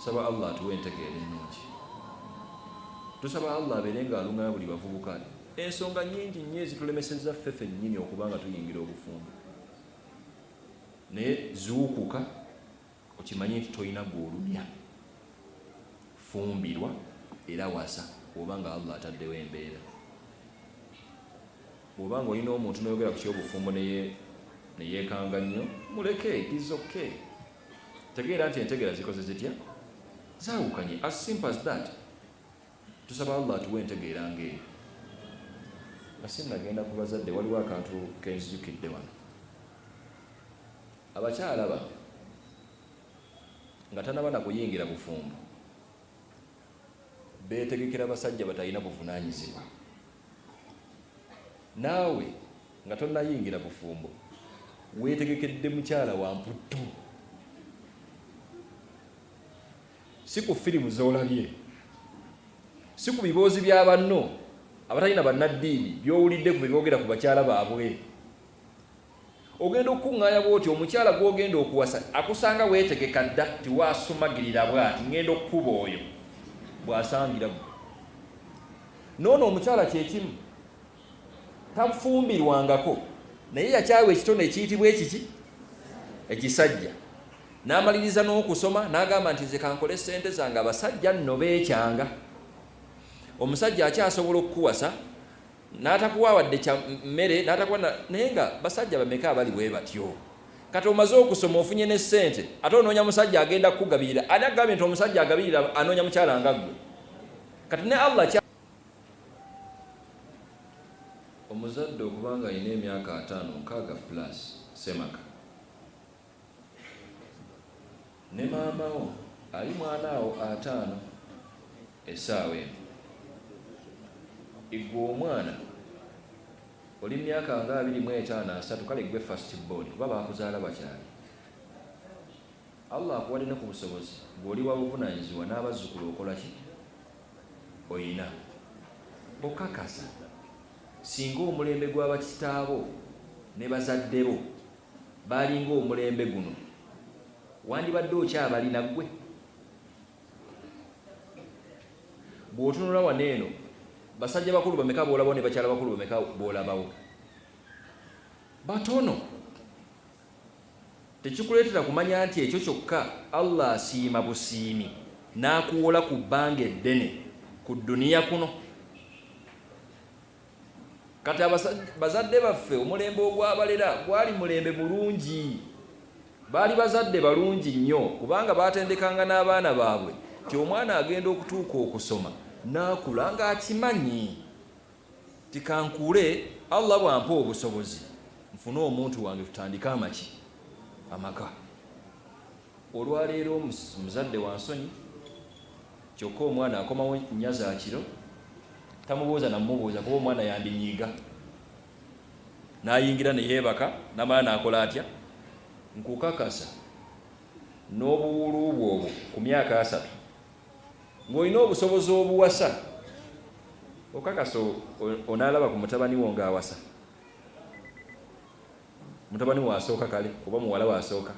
tusaba Allah atuwe entegeera ennungi. Tusaba Allah abeere ng'alungamya buli bavubuka. Ensonga nnyingi nnyo ezitulemesezza ffe ffennyini okuba nga tuyingira obufumbo. Naye zuukuka okimanyi nti tolina gw'olumya. Fumbirwa era wasa oba nga Allah ataddewo embeera. Bw'oba nga olina omuntu n'oyogera ku ky'obufumbo ne yeekanga nnyo, muleke, it is okay. Tegeera nti entegeera zikoze zitya? Zaawukanye. As simple as that. Tusaba Allah atuwe entegeera ng'eyo. Nasi nagenda ku bazadde, waliwo akantu kenzijukidde wano. Abakyala ba nga tanaba na kuyingira bufumbo beetegekera basajja batalina buvunaanyizibwa. Naawe nga tonnayingira bufumbo weetegekedde mukyala wa mputtu. Si ku firimu z'olabye, si ku biboozi bya banno abatalina bannaddiini by'owulidde ku byogera ku bakyala baabwe. Ogenda okuŋŋaanya bw'oti omukyala gw'ogenda okuwasa akusanga weetegeka dda tiwaasumagirira bw'ati ngenda okkuba oyo bw'asangira gwe. Noono omukyala kyekimu tafumbirwangako naye yakyawa ekitone ekiyitibwa ekiki ekisajja. N'amaliriza n'okusoma n'agamba nti nze kankole ssente zange abasajja nno beekyanga. Omusajja akyasobola okukuwasa n'atakuwa wadde kya mmere n'atakuwa naye nga basajja bameka abali bwe batyo. Kati omaze okusoma ofunye ne ssente ate onoonya musajja agenda kukugabirira. Ani agambye nti omusajja agabirira anoonya mukyala nga ggwe? Kati ne Allah omuzadde okubanga alina emyaka 5 plus semaka ne maamawo ali mwanaawo 5 essaawa eno, igwe omwana oli myaka nga 25 kale gwe first born kuba bakuzaala bakyali. Allah akuwadde ne ku busobozi bw'oli wa buvunaanyizibwa n'abazzukulu okola ki? Oyina okakasa singa omulembe gw'abakitaabo ne bazadde bo balinga omulembe guno wandibadde okyabalina ggwe? Bw'otunula wano eno basajja bakulu bameka boolabawo ne bakyala bakulu bameka boolabawo? Batono. Tekikuleetera kumanya nti ekyo kyokka Allah asiima busiimi n'akuwola ku bbanga eddene ku dduniya kuno. Kati bazadde baffe omulembe ogwabalera gwali mulembe mulungi. Baali bazadde balungi nnyo kubanga baatendekanga n'abaana baabwe ti omwana agenda okutuuka okusoma n'akula ng'akimanyi tikankule Allah bw'ampa obusobozi nfune omuntu wange tutandike amaka. Olwaleero omuzadde wa nsonyi kyokka omwana akomawo nnya za kiro tamubuuza namubuuza kuba omwana yandinyiiga n'ayingira ne yeebaka n'amala n'akola atya? Nkukakasa n'obuwuluubwo obwo ku myaka 3 ng'olina obusobozi obuwasa okakasa onaalaba ku mutabani wo ng'awasa. Mutabani wasooka kale oba muwala wasooka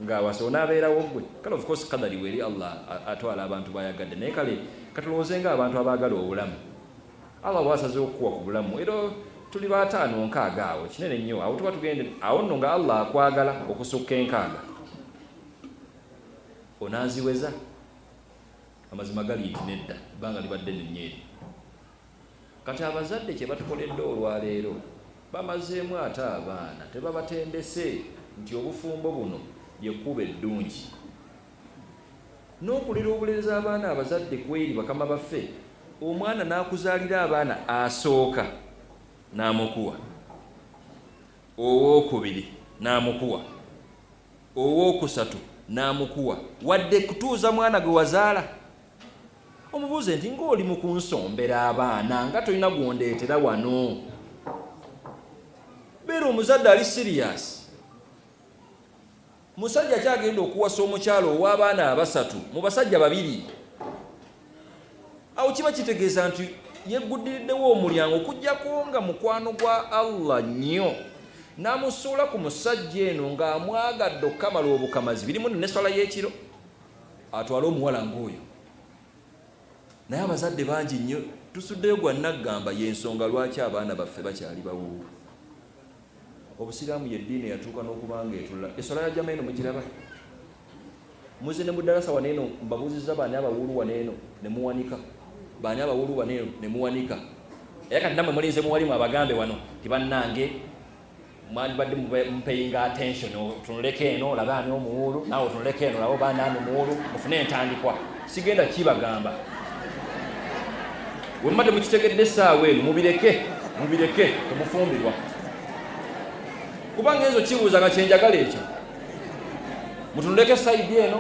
ng'awasa onaabeerawo gwe. Kale of course kadari weri Allah atwala abantu bayagadde naye kale katulowooze ng'abantu abaagala obulamu. Allah bw'asaze okukuwa ku bulamu era tuli ba 5-6 awo kinene nnyo awo tuba tugende awo nno nga Allah akwagala okusukka 6 onaaziweza. Amazima gali nti nedda bbanga libadde nennyeri. Kati abazadde kye batukoledde olwaleero bamazeemu ate abaana tebabatendese nti obufumbo buno lyekkuba eddungi. N'okulira obulereza abaana abazadde kweri bakama baffe, omwana n'akuzaalira abaana asooka n'amukuwa, owookubiri n'amukuwa, owookusatu n'amukuwa, wadde kutuuza mwana gwe wazaala. Omubuuze nti ng'oli mu kunsombera abaana nga tolina gwondeetera wano. Beera omuzadde ali serious. Musajja kyagenda okuwasa omukyalo ow'abaana 3 mu basajja 2. Awo kiba kitegeeza nti yeggudiriddewo omulyango okuggyako nga mukwano gwa Allah nnyo n'amusuula ku musajja eno ng'amwagadde okukamala obukamazi birimu n'esswala y'ekiro. atwale omuwala ng'oyo. Naye abazadde bangi nnyo tusuddeyo gwa naggamba y'ensonga lwaki abaana baffe bakyali bawuulu. Obusiraamu y'eddiini yatuuka n'okubanga etulula. Essola ya jama eno mugiraba? Muze ne mu ddalasa wano eno mbabuuzizza baani abawuulu wano eno ne muwanika. Baani abawuulu wano eno ne muwanika. Era kati nammwe mulinze muwalimu abagambe wano ti bannange mwandibadde mupayinga attention otunuleko eno olabe ani omuwuulu naawe otunuleko eno olabe obaani ani omuwuulu mufune entandikwa. Sigenda kibagamba. Bwe muba temukitegedde essaawa eno mubireke temufumbirwa. Kubanga enzo kibuuza nga kyenjagala ekyo. Mutunuleko sayidi eno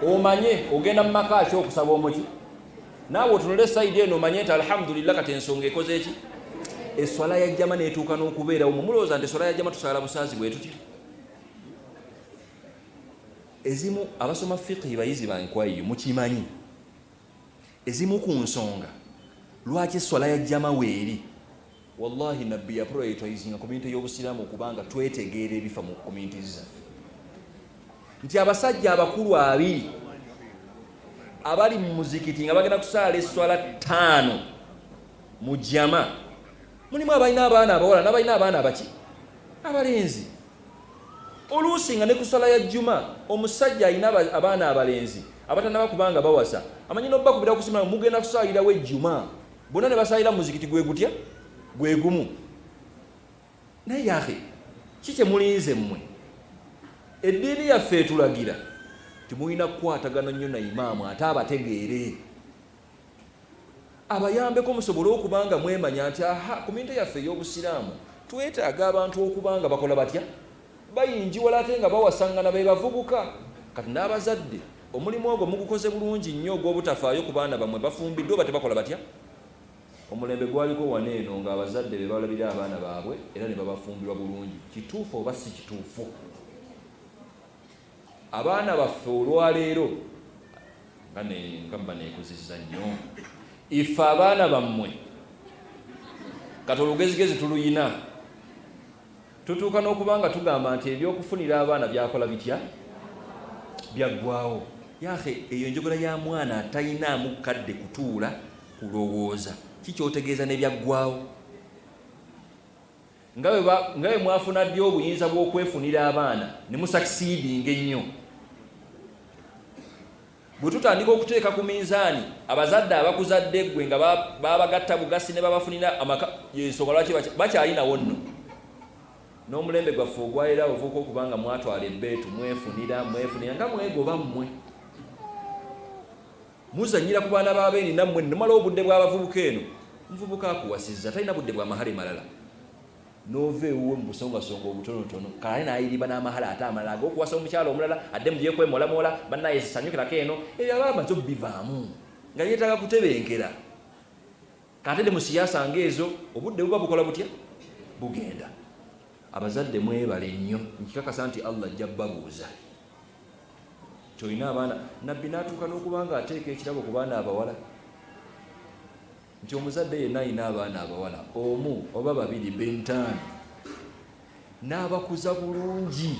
omanye ogenda mu maka ki okusaba omuki. Naawe otunule sayidi eno omanye nti alhamdulillah kati ensonga ekoze eki. Eswala ya jama neetuuka n'okubeerawo. Mulowooza nti eswala ya jama tusala busaazi bwe tutya? Ezimu abasoma fiqhi bayizi bankwayo mukimanyi. Ezimu ku nsonga lwaki eswala ya jama weeri. Wallahi nabbi ya prioritizinga community y'obusiraamu okubanga twetegeera ebifa mu community zaffe. Nti abasajja abakulu abiri abali mu muzikiti nga bagenda kusaala eswala 5 mu jama, mulimu abalina abaana abawala n'abalina abaana abaki abalenzi. Oluusi nga ne ku swala ya juma omusajja alina abaana abalenzi abatannaba kubanga bawasa, amanyi n'obbakubira okusimama mugenda kusaalirawo ejjuma, bonna ne basaalira muzikiti gwe gutya gwe gumu. Naye yahe kiki mulinze mmwe? Eddiini yaffe etulagira timulina kukwatagana nnyo na imaamu ate abategeere abayambeko musobole okubanga mwemanya nti community yaffe ey'obusiraamu twetaaga abantu okubanga bakola batya bayinjiwala ate nga bawasangana be bavubuka. Kati n'abazadde omulimu ogwo mugukoze bulungi nnyo ogw'obutafaayo ku baana bamwe bafumbiddwa bate bakola batya. Omulembe gwaliko waneeno ng'abazadde be balabira abaana baabwe era ne babafumbirwa bulungi. Kituufu oba si kituufu? Abaana baffe olwaleero nga mba neekuzizza nnyo. Ife abaana bammwe kati olugezigezi tuluyina, tutuuka n'okubanga tugamba nti ebyokufunira abaana byakola bitya byaggwawo. Yahe eyo enjogera ya mwana atayinaamu kadde kutuula kulowooza kikyotegeeza nebyaggwawo. Nga bwe mwafuna ddi obuyinza bw'okwefunira abaana ne musakisidinga ennyo. Bwe tutandika okuteeka ku minzaani abazadde abakuzadde ggwe nga babagatta bugasi ne babafunira amaka, y'ensonga lwaki bakyalinawo nno. N'omulembe gwaffe ogwayera ovuuka okubanga mwatwala ebbeetu mwefunira nga mwegoba mmwe. Muzanyira ku baana b'abeeni nammwe nemala obudde bw'abavubuka eno. Omuvubuka akuwasizza talina budde bwa mahale malala. Nova ewuwe mu busongasonga obutonotono kale n'ayiriba n'amahala ate amalala ag'okuwasa omukyala omulala adde mugiye kwemolamola bannaye sisanyukirako eno. Ebyo aba amaze obbivaamu nga yeetaaga kutebenkera. Kate de mu siyaasa ng'ezo obudde buba bukola butya bugenda. Abazadde mwebale nnyo, nkikakasa nti Allah ajja bbabuuza. Kyolina abaana nabbi n'atuuka n'okubanga ateeka ekirabo ku baana abawala nti omuzadde yenna alina abaana abawala omu oba babiri bentaano n'abakuza bulungi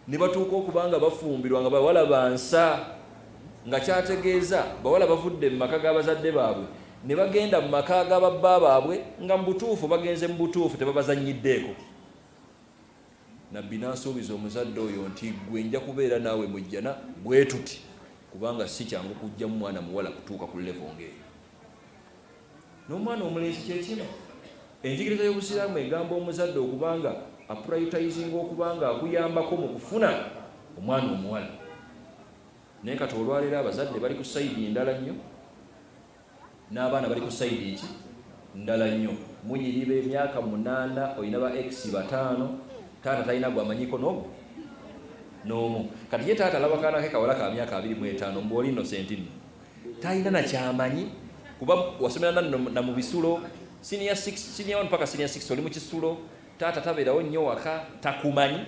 ne batuuka okubanga bafumbirwa nga bawala bansa, nga kyategeeza bawala bavudde mu maka g'abazadde baabwe ne bagenda mu maka g'ababba baabwe nga mu butuufu bagenze mu butuufu tebabazanyiddeeko. Nabbi n'asuubiza omuzadde oyo nti gwe nja kubeera naawe mujjana bwe tuti kubanga si kyangu kujja mu mwana muwala kutuuka ku level ng'eyo. N'omwana omulenzi kyekimu. Enjigiriza y'obusiraamu egamba omuzadde okubanga aprioritizing okubanga akuyambako mu kufuna omwana omuwala. Naye kati olwaleero abazadde bali ku sayidi ndala nnyo n'abaana bali ku sayidi ki ndala nnyo. Munyiriba emyaka 8 olina ba x 5 taata talina gwamanyiko n'omu. Kati ye taata alaba kaana ke kawala ka myaka 25 mbwoli innocent nno talina nakyamanyi kuba wasomera na mu bisulo senior 1 mpaka senior 6 oli mu kisulo. Taata tabeerawo nnyo waka takumanyi,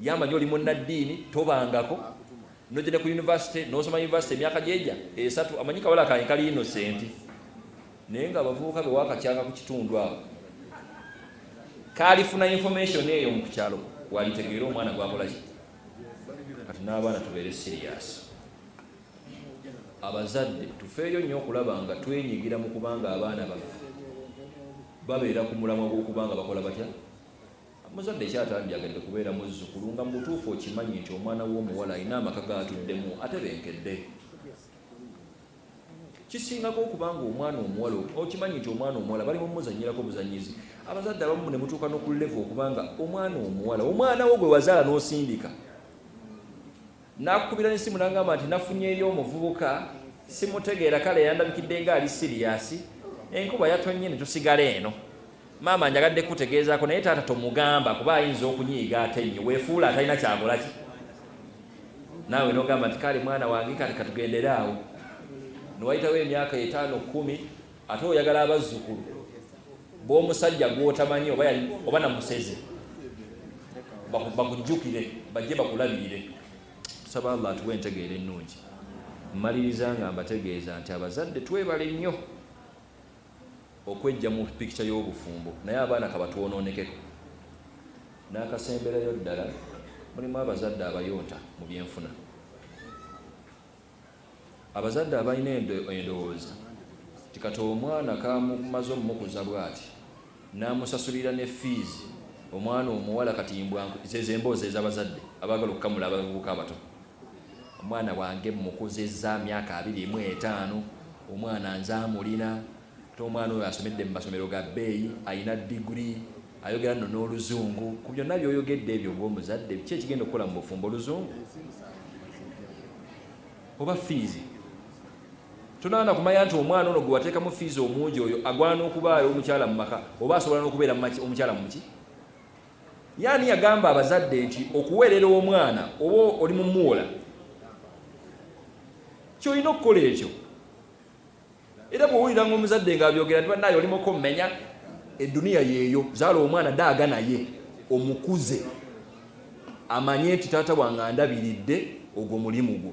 yamanyi oli munnaddiini tobangako. Nogenda ku university n'osoma university emyaka gyeja 3 amanyi kawala kange kali innocent. Naye nga abavubuka be wakakyanga ku kitundu awo kalifuna information eyo mu kukyalo walitegeera omwana gwakola ki. Kati n'abaana tubeere serious. Abazadde tufeeyo nnyo okulaba nga twenyigira mu kubanga abaana baffe babeera ku mulamwa gw'okubanga bakola batya. Muzadde ekyatandiyagadde kubeera muzzukulu nga mu butuufu okimanyi nti omwana w'omuwala alina amaka gatuddemu atebenkedde. Kisingako okubanga omwana omuwala okimanyi nti omwana omuwala bali mumuzanyirako buzanyizi. Abazadde abamu ne mutuuka n'okulevo okubanga omwana omuwala omwana wo gwe wazaala n'osindika n'akukubira n'essimu n'agamba nti nafunyeeyo omuvubuka simutegeera kale yandabikidde nga ali siriyasi enkuba yatonye ne tusigala eno. Maama njagadde kutegeezaako naye taata tomugamba kuba ayinza okunyiiga ate nnyo weefuula atalina kyakola ki. Naawe n'ogamba nti kale mwana wange kati katugendere awo. Niwayitawo emyaka 5-10 ate oyagala abazzukulu b'omusajja gw'otamanyi oba namuseze bakujjukire bajje bakulabirire. Tusaba Allah atuwe entegeera ennungi. Mmaliriza nga mbategeeza nti abazadde twebale nnyo okwejja mu pikica y'obufumbo naye abaana kabatwonoonekeko. N'akasemberayo ddala mulimu abazadde abayonta mu byenfuna. Abazadde abalina endowooza tikati omwana kamumaze omumukuza bw'ati n'amusasulira ne fees omwana omuwala katimbwangu ezemboozi ez'abazadde abaagala okukamula abavubuka abato. Omwana wange mukuzezza myaka 25 omwana nze amulina ate omwana oyo asomedde mu masomero ga bbeeyi ayina diguri ayogera nno n'oluzungu. Ku byonna by'oyogedde ebyo ng'omuzadde ki ekigenda okukola mu bufumbo oluzungu oba fees? Tunaana kumanya nti omwana ono gwe wateekamu fees omungi oyo agwana okubaayo omukyala mu maka oba asobola n'okubeera omukyala mu ki? Yaani yagamba abazadde nti okuweerera omwana oba oli mu muwola kyolina okukola ekyo. Era bw'owulira ng'omuzadde ng'abyogera nti bannaye olimoko mmenya edduniya yeeyo zaala omwana daaga naye omukuze amanye nti taata wange andabiridde ogwo mulimu gwo.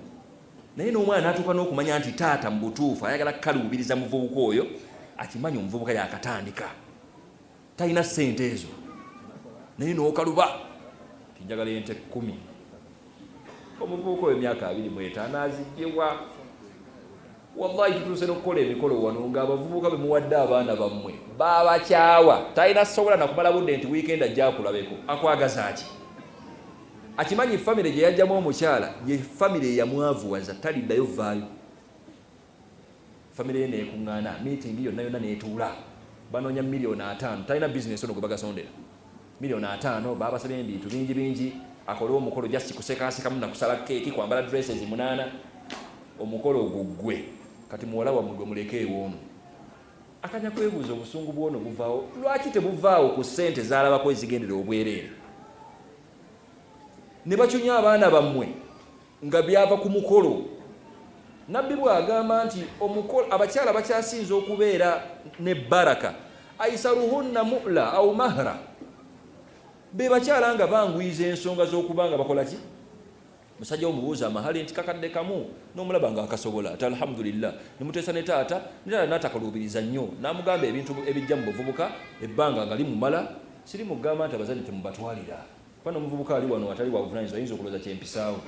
Naye n'omwana n'atuuka n'okumanya nti taata mu butuufu ayagala kukaluubiriza muvubuka oyo akimanyi omuvubuka yakatandika talina ssente ezo naye n'okaluba tinjagala ente 10. Omuvubuka oyo emyaka 25 aziggyewa. Wallahi tutuuse n'okukola emikolo wano ng'abavubuka be muwadde abaana bammwe baabakyawa talina sobola nakumala budde nti wiikendi ajja akulabeko akwagaza ki? Akimanyi famire gye yajjamu omukyala ye famire eyamwavuwaza taliddayo vaayo. Famire ye neekuŋŋaana meeting yonna yonna neetuula banoonya $5,000,000 talina bizinesi ono gwe bagasondera $5,000,000 baabasabye ebintu bingi bingi akole omukolo just kusekaasekamu nakusala keeki kwambala dresses 8 omukolo ogwo ggwe kati muwala wammwe gwe mulekeewo ono. Akanya kwebuuza obusungu bw'ono buvaawo lwaki tebuvaawo ku ssente zaalabako ezigendera obwereere ne bacunya abaana bammwe nga byava ku mukolo. Nabbi bw'agamba nti abakyala bakyasinza okubeera ne baraka aisaruhunna mu'la au mahra be bakyala nga banguyiza ensonga z'okubanga bakola ki? Musajja omubuuza amahali nti kakadde kamu n'omulaba nga akasobola ati alhamdulillah ne muteesa ne taata n'atakaluubiriza nnyo n'amugamba ebintu ebijja mu buvubuka ebbanga nga limumala. Siri mugamba nti abazadde temubatwalira bano omuvubuka ali wano atali wa buvunaanyizibwa ayinza okulooza kyempisaawo.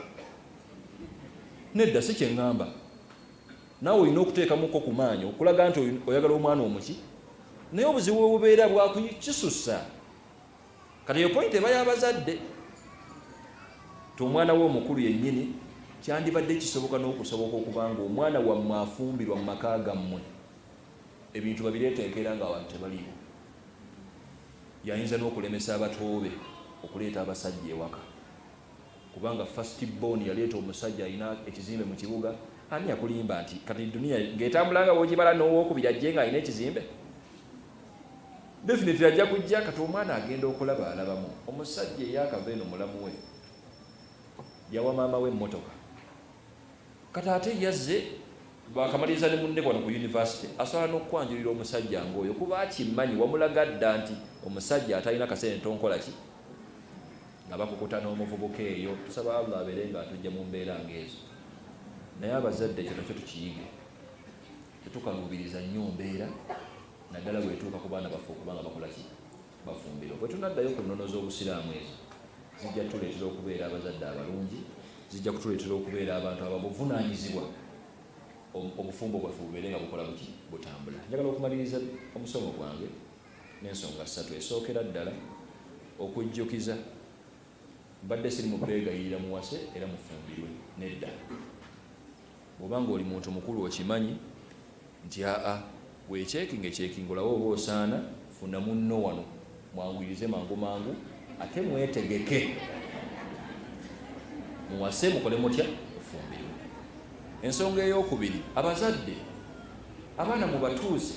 Nedda si kye ŋŋamba. Naawe olina okuteekamuko ku maanyi okulaga nti oyagala omwana omuki naye obuzibu bwe bubeera bwakukisussa. Kati eyo point eba y'abazadde ti omwana we omukulu yennyini kyandibadde kisoboka n'okusoboka okubanga omwana wammwe afumbirwa mu maka gammwe ebintu babireeteekera nga abantu tebaliiwo. Yayinza n'okulemesa abatoobe okuleeta abasajja ewaka kubanga first born yaleeta omusajja alina ekizimbe mu kibuga. Ani yakulimba nti kati duniya ng'etambulanga w'ogibala n'owookubiri ajje nga alina ekizimbe? Definitely ajja kujja kati omwana agenda okulaba alabamu. Omusajja eyakava eno mulamu we yawa maama we emmotoka kati ate yazze bakamaliriza ne munne wano ku university asobola n'okukwanjulira omusajja ng'oyo kuba akimanyi wamulaga dda nti omusajja atalina kasente nkola ki nga bakukuta n'omuvubuka eyo. Tusaba Allah abeere nga atujja mu mbeera ng'ezo. Naye abazadde ekyo nakyo tukiyige tetukaluubiriza nnyo mbeera naddala bwetuuka ku baana baffe okubanga bakola ki bafumbirwa. Bwe tunaddayo ku nnono z'obusiraamu ezo zijja tuleetera okubeera abazadde abalungi zijja kutuleetera okubeera abantu ababuvunaanyizibwa obufumbo bwaffe bubeere nga bukola buki butambula. Njagala okumaliriza omusomo gwange n'ensonga 3. Esookera ddala okujjukiza mbadde siri mu kwegayirira muwase era mufumbirwe nedda. Bw'obanga oli muntu mukulu okimanyi nti weekyekinga ekyekinga olawo oba osaana funa munno wano mwanguyirize mangu mangu ate mwetegeke muwase mukole mutya mufumbirwe. Ensonga ey'okubiri, abazadde abaana mubatuuze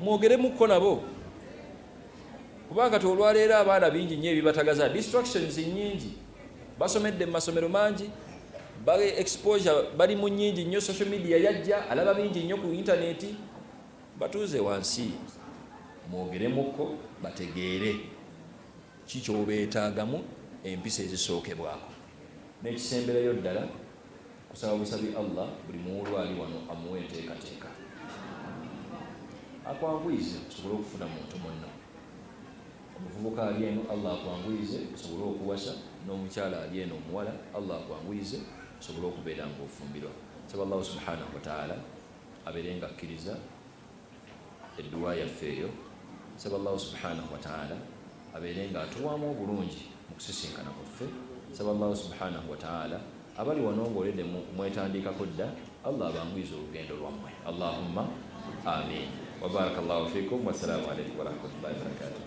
mwogeremukko nabo, kubanga olwaleero abaana bingi nnyo ebibatagaza, distractions nyingi, basomedde mu masomero mangi, bali exposure bali mu nyingi nnyo, social media yajja alaba bingi nnyo ku internet. Batuuze wansi mwogeremukko bategeere kikyobeetaagamu empisa ezisookebwako. N'ekisemberayo ddala kusaba busabi Allah buli muwulu ali wano amuwe enteekateeka akwanguyize osobole okufuna muntu munno. Omuvubuka ali eno Allah akwanguyize osobole okuwasa, n'omukyala ali eno omuwala Allah akwanguyize osobole okubeera ng'ofumbirwa. Saba Allah subhanahu wa ta'ala abeere nga akkiriza edduwa yaffe eyo. Saba Allah subhanahu wa ta'ala abeere nga atuwaamu obulungi mu kusisinkana kwaffe. Saba Allah subhanahu wa ta'ala abali wano ng'oledde mwetandikako dda, Allah abanguyize olugendo lwammwe. Allahumma amin. Wa barakallahu fikum. Wassalamu alaikum wa rahmatullahi wa barakatuh.